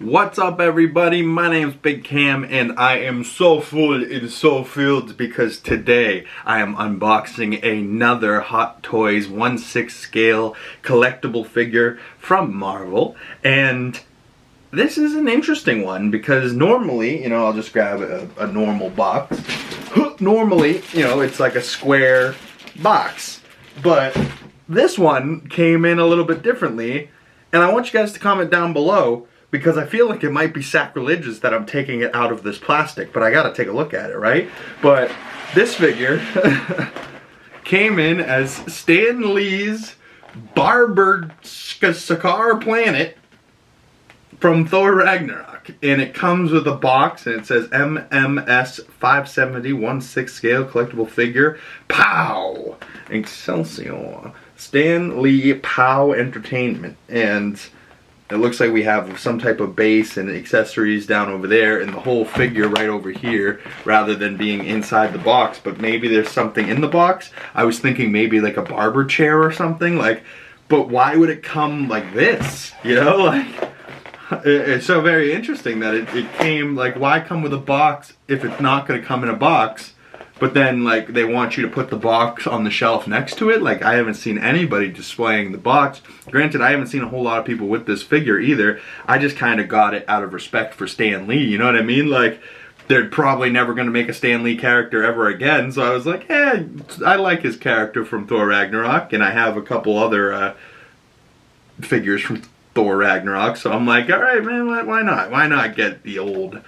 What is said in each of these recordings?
What's up, everybody? My name's Big Cam and I am so full and so filled because today I am unboxing another Hot Toys 1/6 scale collectible figure from Marvel. And this is an interesting one because normally, I'll just grab a normal box. Normally, it's like a square box. But this one came in a little bit differently. And I want you guys to comment down below, because I feel like it might be sacrilegious that I'm taking it out of this plastic, but I gotta take a look at it, right? But this figure came in as Stan Lee's BARBER SKARR planet from Thor Ragnarok. And it comes with a box and it says MMS 570 1/6 scale collectible figure. Pow! Excelsior. Stan Lee Pow Entertainment. And it looks like we have some type of base and accessories down over there and the whole figure right over here rather than being inside the box. But maybe there's something in the box. I was thinking maybe like a barber chair or something. But why would it come like this? It's so very interesting that it came, why come with a box if it's not going to come in a box? But then, they want you to put the box on the shelf next to it. I haven't seen anybody displaying the box. Granted, I haven't seen a whole lot of people with this figure either. I just kind of got it out of respect for Stan Lee, you know what I mean? They're probably never going to make a Stan Lee character ever again. So I was like, I like his character from Thor Ragnarok. And I have a couple other figures from Thor Ragnarok. So I'm like, all right, man, why not? Why not get the old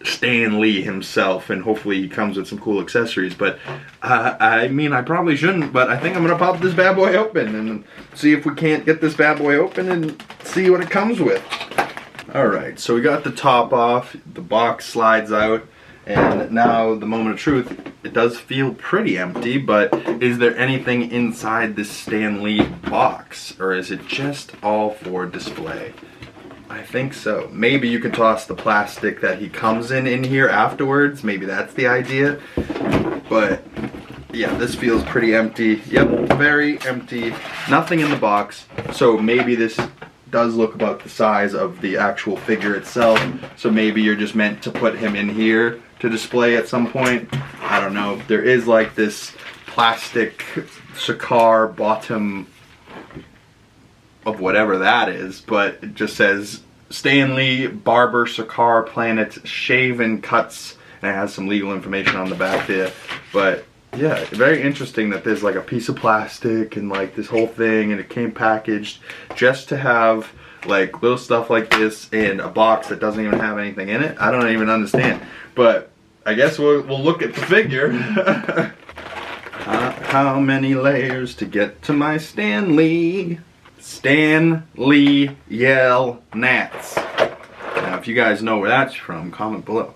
Stan Lee himself, and hopefully he comes with some cool accessories. But I mean, I probably shouldn't, but I think I'm gonna pop this bad boy open and see if we can't get this bad boy open and see what it comes with. Alright, so we got the top off, the box slides out, and now the moment of truth. It does feel pretty empty, but is there anything inside this Stan Lee box, or is it just all for display? I think so. Maybe you can toss the plastic that he comes in here afterwards. Maybe that's the idea. But yeah, this feels pretty empty. Yep, very empty. Nothing in the box. So maybe this does look about the size of the actual figure itself. So maybe you're just meant to put him in here to display at some point. I don't know. There is this plastic SKARR bottom of whatever that is, but it just says Stan Lee BARBER SKARR Planet Shaven Cuts, and it has some legal information on the back there. But yeah, very interesting that there's a piece of plastic and this whole thing, and it came packaged just to have little stuff like this in a box that doesn't even have anything in it. I don't even understand, but I guess we'll look at the figure. How many layers to get to my Stan Lee? Stan Lee Yell Nats. Now, if you guys know where that's from, comment below.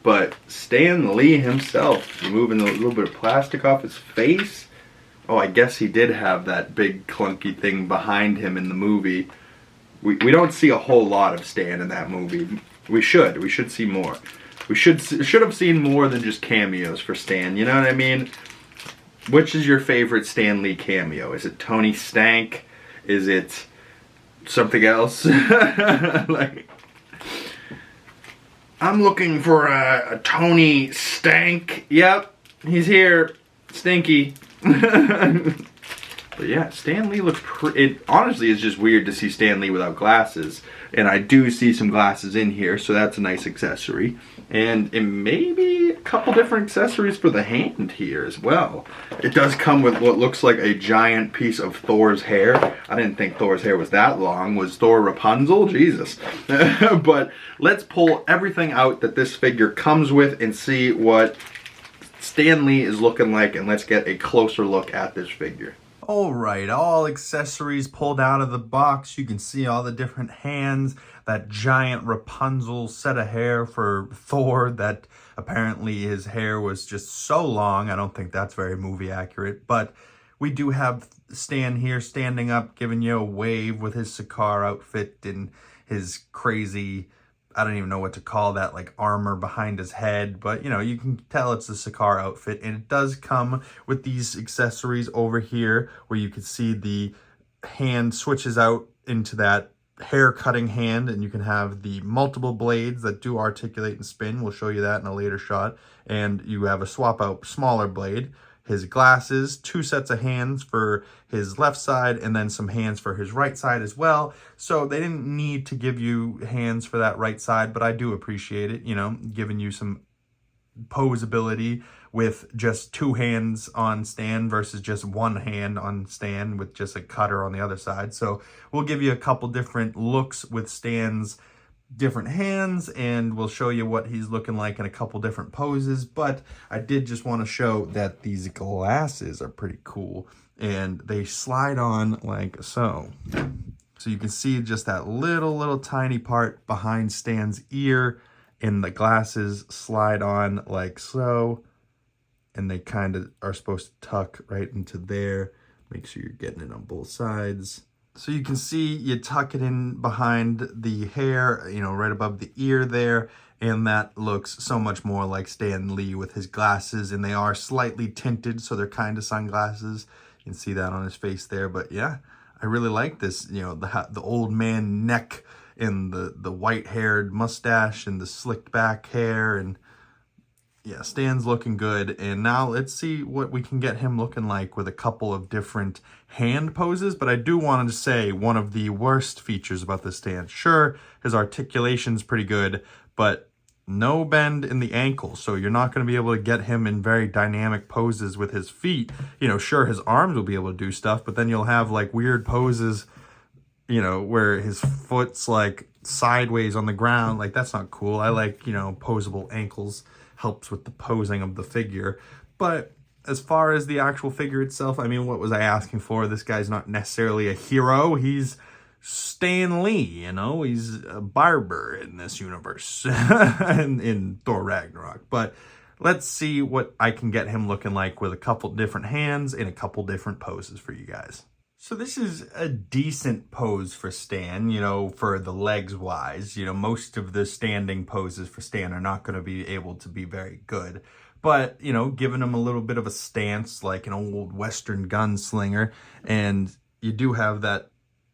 But Stan Lee himself, removing a little bit of plastic off his face. Oh, I guess he did have that big clunky thing behind him in the movie. We don't see a whole lot of Stan in that movie. We should see more. We should have seen more than just cameos for Stan, you know what I mean? Which is your favorite Stan Lee cameo? Is it Tony Stank? Is it something else? I'm looking for a Tony Stank. Yep, he's here. Stinky. But yeah, Stan Lee looks it honestly is just weird to see Stan Lee without glasses. And I do see some glasses in here, so that's a nice accessory. And maybe a couple different accessories for the hand here as well. It does come with what looks like a giant piece of Thor's hair. I didn't think Thor's hair was that long. Was Thor Rapunzel? Jesus. But let's pull everything out that this figure comes with and see what Stan Lee is looking like, and let's get a closer look at this figure. Alright, all accessories pulled out of the box. You can see all the different hands, that giant Rapunzel set of hair for Thor that apparently his hair was just so long. I don't think that's very movie accurate, but we do have Stan here standing up, giving you a wave with his SKARR outfit and his crazy, I don't even know what to call that, armor behind his head, but you can tell it's the SKARR outfit. And it does come with these accessories over here where you can see the hand switches out into that hair cutting hand, and you can have the multiple blades that do articulate and spin. We'll show you that in a later shot. And you have a swap out smaller blade. His glasses, 2 sets of hands for his left side, and then some hands for his right side as well. So they didn't need to give you hands for that right side, but I do appreciate it, you know, giving you some pose ability with just 2 hands on stand versus just 1 hand on stand with just a cutter on the other side. So we'll give you a couple different looks with Stan's different hands, and we'll show you what he's looking like in a couple different poses. But I did just want to show that these glasses are pretty cool, and they slide on like so. So you can see just that little tiny part behind Stan's ear, and the glasses slide on like so, and they kind of are supposed to tuck right into there. Make sure you're getting it on both sides. So you can see you tuck it in behind the hair, you know, right above the ear there, and that looks so much more like Stan Lee with his glasses, and they are slightly tinted, so they're kind of sunglasses. You can see that on his face there, but yeah, I really like this, you know, the old man neck and the white-haired mustache and the slicked back hair, and yeah, Stan's looking good. And now let's see what we can get him looking like with a couple of different hand poses. But I do want to say one of the worst features about this Stan. Sure, his articulation's pretty good, but no bend in the ankle. So you're not going to be able to get him in very dynamic poses with his feet. You know, sure, his arms will be able to do stuff, but then you'll have like weird poses, you know, where his foot's like sideways on the ground. Like, that's not cool. I like, you know, posable ankles. Helps with the posing of the figure. But as far as the actual figure itself, I mean, what was I asking for? This guy's not necessarily a hero. He's Stan Lee, you know? He's a barber in this universe, in Thor Ragnarok. But let's see what I can get him looking like with a couple different hands in a couple different poses for you guys. So this is a decent pose for Stan, you know, for the legs wise. You know, most of the standing poses for Stan are not going to be able to be very good. But, you know, giving him a little bit of a stance like an old Western gunslinger. And you do have that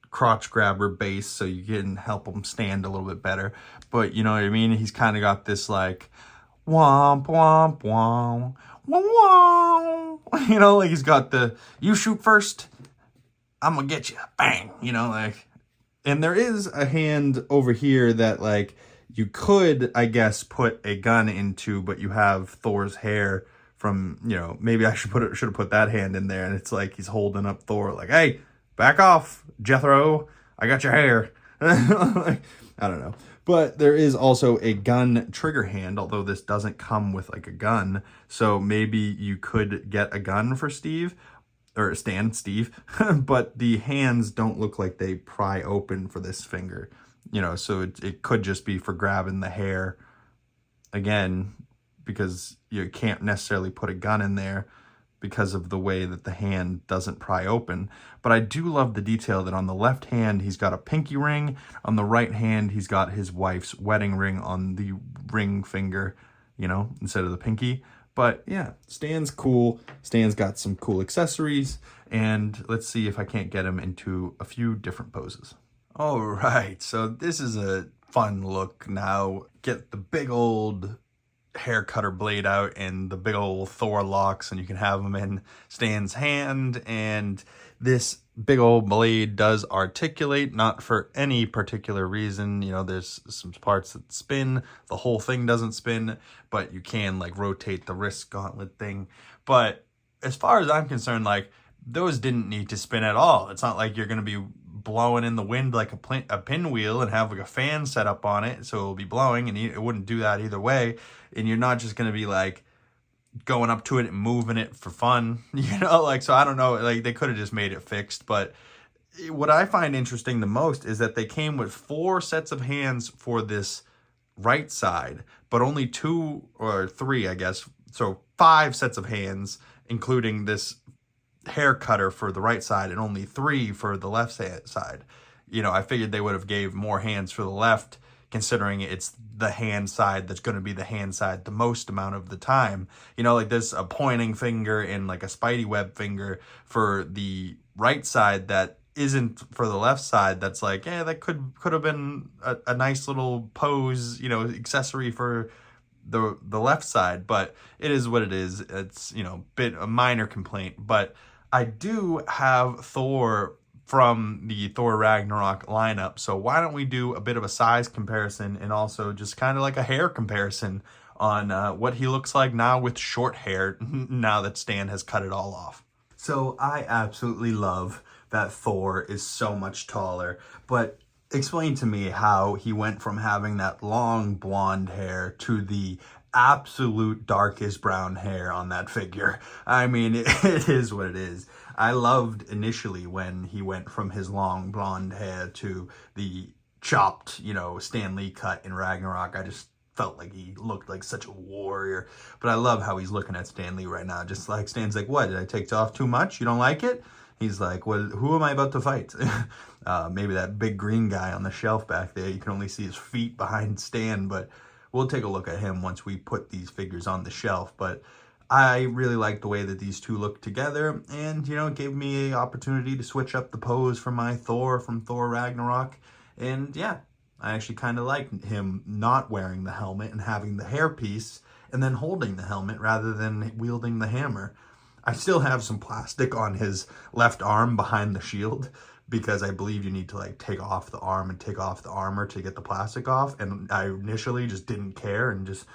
crotch grabber base, so you can help him stand a little bit better. But, you know what I mean? He's kind of got this like, womp, womp, womp, womp, womp. You know, like he's got the, you shoot first, I'm gonna get you, bang, you know, like. And there is a hand over here that, like, you could, I guess, put a gun into, but you have Thor's hair from, you know, maybe I should have put that hand in there, and it's like he's holding up Thor, like, hey, back off, Jethro, I got your hair. I don't know. But there is also a gun trigger hand, although this doesn't come with, like, a gun. So maybe you could get a gun for Steve, or Stan, Steve, but the hands don't look like they pry open for this finger, you know, so it could just be for grabbing the hair again, because you can't necessarily put a gun in there because of the way that the hand doesn't pry open. But I do love the detail that on the left hand, he's got a pinky ring. On the right hand, he's got his wife's wedding ring on the ring finger, you know, instead of the pinky. But yeah, Stan's cool. Stan's got some cool accessories, and let's see if I can't get him into a few different poses. All right, so this is a fun look now. Get the big old hair cutter blade out and the big old Thor locks, and you can have them in Stan's hand. And this big old blade does articulate, not for any particular reason. You know, there's some parts that spin. The whole thing doesn't spin, but you can like rotate the wrist gauntlet thing. But as far as I'm concerned, like, those didn't need to spin at all. It's not like you're going to be blowing in the wind like a pinwheel and have like a fan set up on it so it'll be blowing, and it wouldn't do that either way. And you're not just going to be like going up to it and moving it for fun, you know, like, so I don't know, like, they could have just made it fixed. But what I find interesting the most is that they came with 4 sets of hands for this right side, but only 2 or 3, I guess, so 5 sets of hands, including this hair cutter for the right side, and only 3 for the left side. You know, I figured they would have gave more hands for the left, considering it's the hand side that's going to be the hand side the most amount of the time. You know, like, there's a pointing finger and like a spidey web finger for the right side that isn't for the left side, that's like, yeah, that could have been a nice little pose, you know, accessory for the left side, but it is what it is. It's, you know, a minor complaint. But I do have Thor from the Thor Ragnarok lineup, so why don't we do a bit of a size comparison and also just kind of like a hair comparison on what he looks like now with short hair, now that Stan has cut it all off. So I absolutely love that Thor is so much taller, but explain to me how he went from having that long blonde hair to the absolute darkest brown hair on that figure. I mean, it is what it is. I loved initially when he went from his long blonde hair to the chopped, you know, Stan Lee cut in Ragnarok. I just felt like he looked like such a warrior. But I love how he's looking at Stan Lee right now. Just like Stan's like, what, did I take off too much? You don't like it? He's like, well, who am I about to fight? Maybe that big green guy on the shelf back there. You can only see his feet behind Stan, but we'll take a look at him once we put these figures on the shelf. But I really like the way that these two look together, and, you know, it gave me an opportunity to switch up the pose for my Thor from Thor Ragnarok. And yeah, I actually kind of like him not wearing the helmet and having the hairpiece and then holding the helmet rather than wielding the hammer. I still have some plastic on his left arm behind the shield because I believe you need to like take off the arm and take off the armor to get the plastic off. And I initially just didn't care and just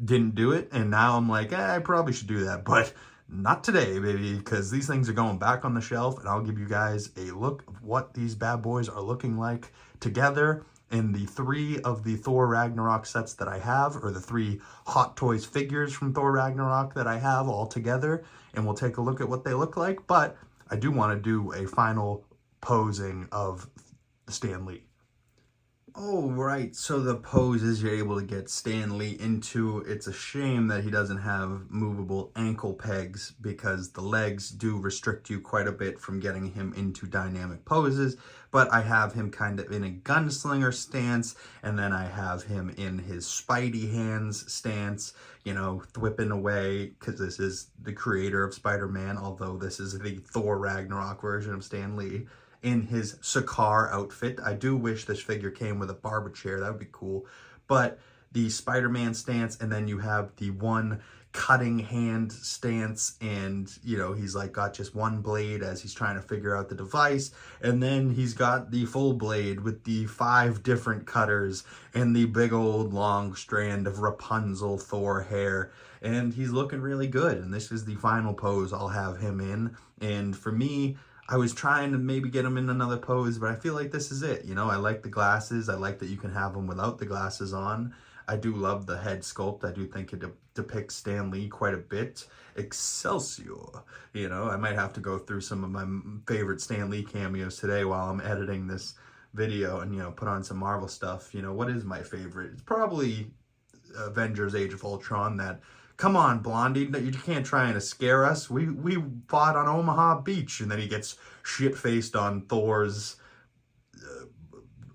didn't do it. And now I'm like, I probably should do that, but not today, baby, because these things are going back on the shelf, and I'll give you guys a look of what these bad boys are looking like together in the 3 of the Thor Ragnarok sets that I have, or the 3 Hot Toys figures from Thor Ragnarok that I have all together, and we'll take a look at what they look like. But I do want to do a final posing of Stan Lee. Oh, right, so the poses you're able to get Stan Lee into, it's a shame that he doesn't have movable ankle pegs because the legs do restrict you quite a bit from getting him into dynamic poses, but I have him kind of in a gunslinger stance, and then I have him in his Spidey hands stance, you know, whipping away, because this is the creator of Spider-Man, although this is the Thor Ragnarok version of Stan Lee, in his SKARR outfit. I do wish this figure came with a barber chair. That would be cool. But the Spider-Man stance, and then you have the one cutting hand stance, and, you know, he's like got just one blade as he's trying to figure out the device, and then he's got the full blade with the 5 different cutters and the big old long strand of Rapunzel Thor hair, and he's looking really good. And this is the final pose I'll have him in. And for me, I was trying to maybe get him in another pose, but I feel like this is it. You know, I like the glasses. I like that you can have them without the glasses on. I do love the head sculpt. I do think it depicts Stan Lee quite a bit. Excelsior. You know, I might have to go through some of my favorite Stan Lee cameos today while I'm editing this video and, you know, put on some Marvel stuff. You know, what is my favorite? It's probably Avengers Age of Ultron. That, come on, Blondie, you can't try and scare us. We fought on Omaha Beach. And then he gets shit-faced on Thor's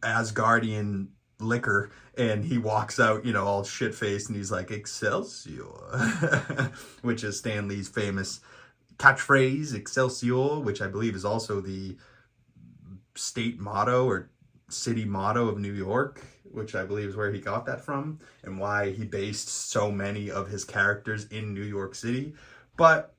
Asgardian liquor, and he walks out, you know, all shit-faced, and he's like, Excelsior, which is Stan Lee's famous catchphrase, Excelsior, which I believe is also the state motto or city motto of New York, which I believe is where he got that from and why he based so many of his characters in New York City. But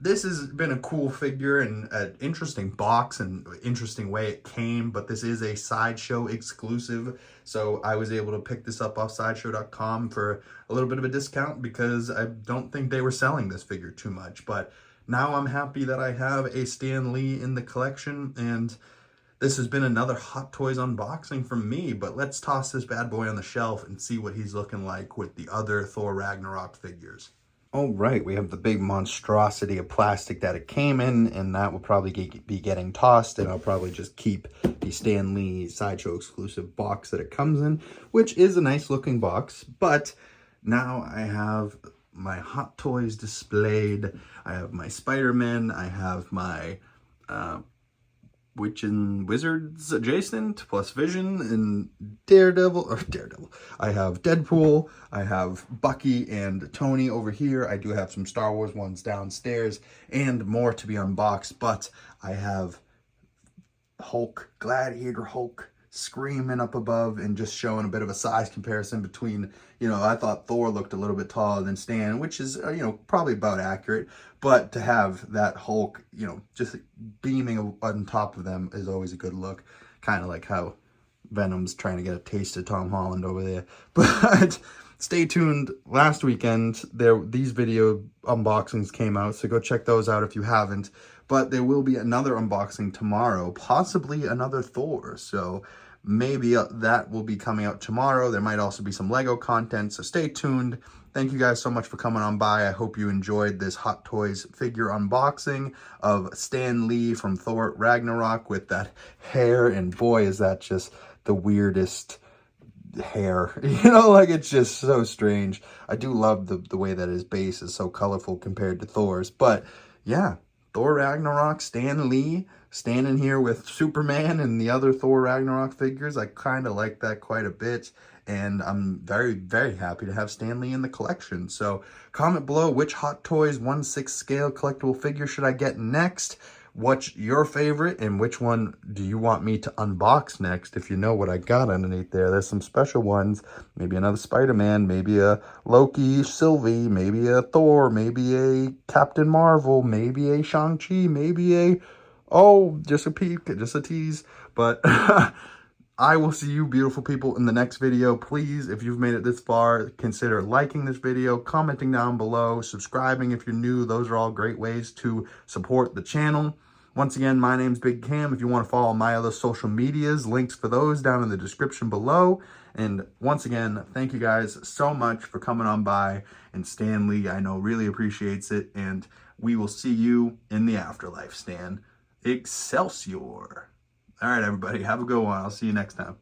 this has been a cool figure and an interesting box and interesting way it came, but this is a Sideshow exclusive, so I was able to pick this up off Sideshow.com for a little bit of a discount because I don't think they were selling this figure too much. But now I'm happy that I have a Stan Lee in the collection, and this has been another Hot Toys unboxing from me. But let's toss this bad boy on the shelf and see what he's looking like with the other Thor Ragnarok figures. All right, we have the big monstrosity of plastic that it came in, and that will probably be getting tossed, and I'll probably just keep the Stan Lee Sideshow exclusive box that it comes in, which is a nice looking box. But now I have my Hot Toys displayed. I have my Spider-Man, I have my Witch and Wizards adjacent, plus Vision and Daredevil. I have Deadpool, I have Bucky and Tony over here. I do have some Star Wars ones downstairs and more to be unboxed, but I have Hulk, Gladiator Hulk, screaming up above and just showing a bit of a size comparison between, you know, I thought Thor looked a little bit taller than Stan, which is, you know, probably about accurate, but to have that Hulk, you know, just beaming on top of them is always a good look, kind of like how Venom's trying to get a taste of Tom Holland over there. But stay tuned. Last weekend, these video unboxings came out, so go check those out if you haven't. But there will be another unboxing tomorrow, possibly another Thor. So maybe that will be coming out tomorrow. There might also be some Lego content, so stay tuned. Thank you guys so much for coming on by. I hope you enjoyed this Hot Toys figure unboxing of Stan Lee from Thor Ragnarok with that hair. And boy, is that just the weirdest hair. You know, like, it's just so strange. I do love the way that his base is so colorful compared to Thor's. But yeah, Thor Ragnarok, Stan Lee, standing here with Superman and the other Thor Ragnarok figures. I kind of like that quite a bit. And I'm very, very happy to have Stan Lee in the collection. So comment below which Hot Toys 1/6 scale collectible figure should I get next? What's your favorite and which one do you want me to unbox next? If you know what I got underneath there, there's some special ones. Maybe another Spider-Man, maybe a Loki, Sylvie, maybe a Thor, maybe a Captain Marvel, maybe a Shang-Chi, maybe a, oh, just a peek, just a tease. But I will see you beautiful people in the next video. Please, if you've made it this far, consider liking this video, commenting down below, subscribing if you're new. Those are all great ways to support the channel. Once again, my name's Big Cam. If you want to follow my other social medias, links for those down in the description below. And once again, thank you guys so much for coming on by. And Stan Lee, I know, really appreciates it. And we will see you in the afterlife, Stan. Excelsior. All right, everybody, have a good one. I'll see you next time.